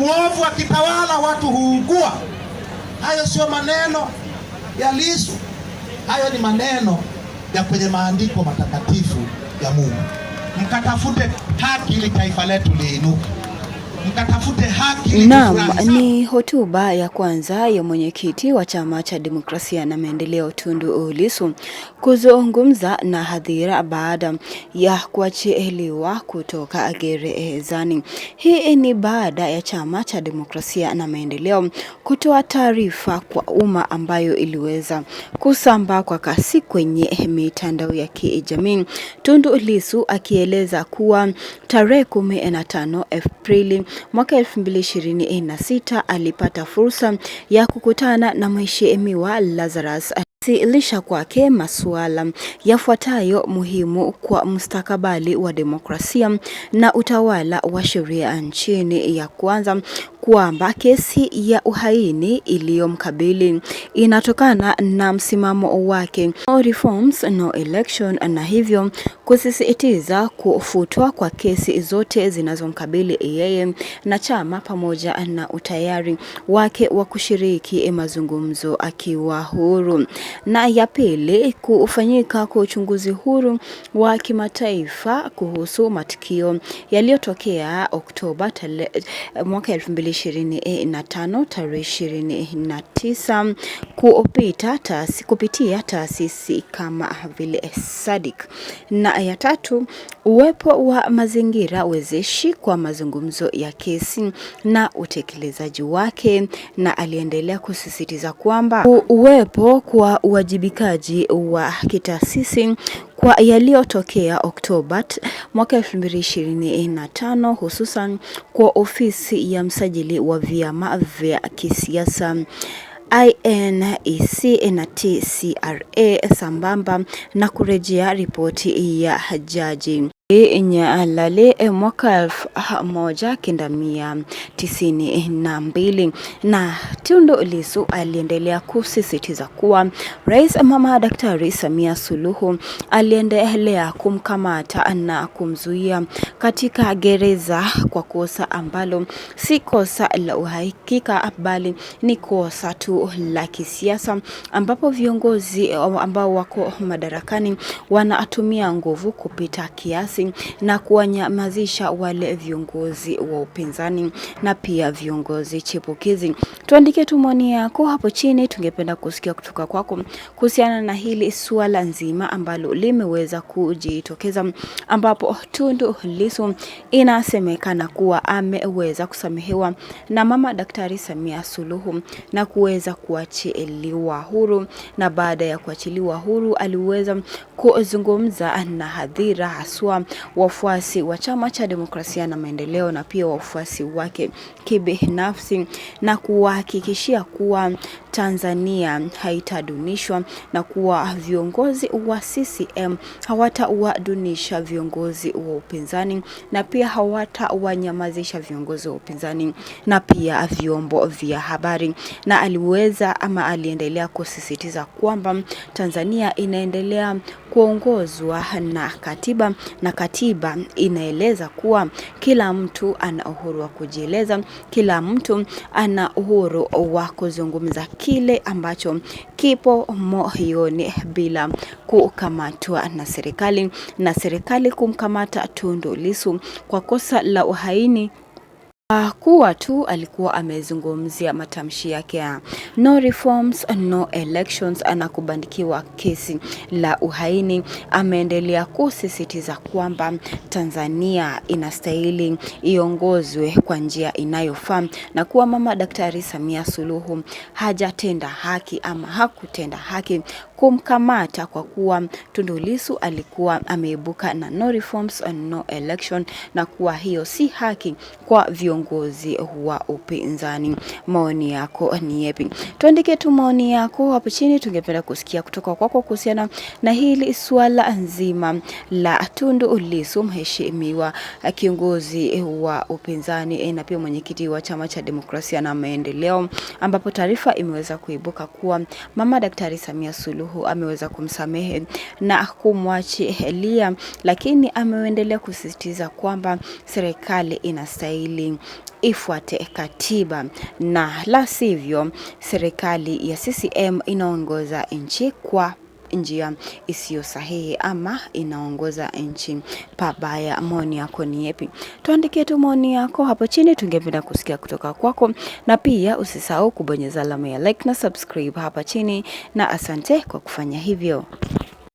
muovu akitawala watu huugua. Hayo sio maneno ya Lissu, hayo ni maneno ya kwenye maandiko matakatifu ya Mungu. Mkatafute haki ili taifa letu liinuke. Mkatafute haki. Naam, ni hotuba ya kwanza ya mwenyekiti wa Chama cha Demokrasia na Maendeleo Tundu Lissu kuzungumza na hadhira baada ya kuachiliwa kutoka gerezani. Hii ni baada ya Chama cha Demokrasia na Maendeleo kutoa taarifa kwa umma ambayo iliweza kusambaa kwa kasi kwenye mitandao ya kijamii. Tundu Lissu akieleza kuwa tarehe 15 Aprili mwaka 2026 alipata fursa ya kukutana na Mheshimiwa Lazarus lisha kwake masuala yafuatayo muhimu kwa mustakabali wa demokrasia na utawala wa sheria nchini. Ya kwanza, kwamba kesi ya uhaini iliyomkabili inatokana na msimamo wake no reforms no election, na hivyo kusisitiza kufutwa kwa kesi zote zinazomkabili yeye na chama pamoja na utayari wake wa kushiriki mazungumzo akiwa huru. Na ya pili, kufanyika kwa uchunguzi huru wa kimataifa kuhusu matukio yaliyotokea Oktoba mwaka 2025 tarehe 29 kupitia taasisi kama vile SADC. Na ya tatu, uwepo wa mazingira wezeshi kwa mazungumzo ya kesi na utekelezaji wake, na aliendelea kusisitiza kwamba uwepo kwa uwajibikaji wa kitaasisi kwa yaliyotokea Oktoba mwaka 2025, hususan kwa ofisi ya msajili wa vyama vya kisiasa INEC na TCRA sambamba na kurejea ripoti ya Jaji Nyalale mwaka 1992. Na Tundu Lissu aliendelea kusisitiza kuwa Rais Mama Daktari Samia Suluhu aliendelea kumkamata na kumzuia katika gereza kwa kosa ambalo si kosa la uhakika bali ni kosa tu la kisiasa, ambapo viongozi ambao wako madarakani wanatumia nguvu kupita kiasi na kuwanyamazisha wale viongozi wa upinzani na pia viongozi chipukizi. Tuandike tu maoni yako hapo chini, tungependa kusikia kutoka kwako kuhusiana na hili suala nzima ambalo limeweza kujitokeza, ambapo Tundu Lissu inasemekana kuwa ameweza kusamehewa na Mama Daktari Samia Suluhu na kuweza kuachiliwa huru, na baada ya kuachiliwa huru aliweza kuzungumza na hadhira, haswa wafuasi wa Chama cha Demokrasia na Maendeleo na pia wafuasi wake kibinafsi, na kuhakikishia kuwa Tanzania haitadunishwa na kuwa viongozi wa CCM hawatawadunisha viongozi wa upinzani na pia hawatawanyamazisha viongozi wa upinzani na pia vyombo vya habari. Na aliendelea kusisitiza kwamba Tanzania inaendelea kuongozwa na katiba, na katiba inaeleza kuwa kila mtu ana uhuru wa kujieleza, kila mtu ana uhuru wa kuzungumza kile ambacho kipo moyoni bila kukamatwa na serikali, na serikali kumkamata Tundu Lissu kwa kosa la uhaini kuwa tu alikuwa amezungumzia matamshi yake ya no reforms no elections, anakubandikiwa kesi la uhaini. Ameendelea kusisitiza kwamba Tanzania inastahili iongozwe kwa njia inayofaa, na kuwa Mama Daktari Samia Suluhu hajatenda haki ama hakutenda haki kumkamata, kwa kuwa Tundu Lissu alikuwa ameibuka na no reforms and no election, na kuwa hiyo si haki kwa viongozi wa upinzani. Maoni yako ni yapi? Tuandike tu maoni yako hapo chini, tungependa kusikia kutoka kwako kuhusiana na hili swala nzima la Tundu Lissu, mheshimiwa kiongozi wa upinzani na pia mwenyekiti wa Chama cha Demokrasia na Maendeleo, ambapo taarifa imeweza kuibuka kuwa Mama Daktari Samia Suluhu Suluhu ameweza kumsamehe na kumwachilia, lakini ameendelea kusisitiza kwamba serikali inastahili ifuate katiba, na la sivyo serikali ya CCM inaongoza nchi kwa njia isiyo sahihi ama inaongoza nchi pabaya. Maoni yako ni yapi? Tuandikie tu maoni yako hapo chini, tungependa kusikia kutoka kwako, na pia usisahau kubonyeza alama ya like na subscribe hapa chini, na asante kwa kufanya hivyo.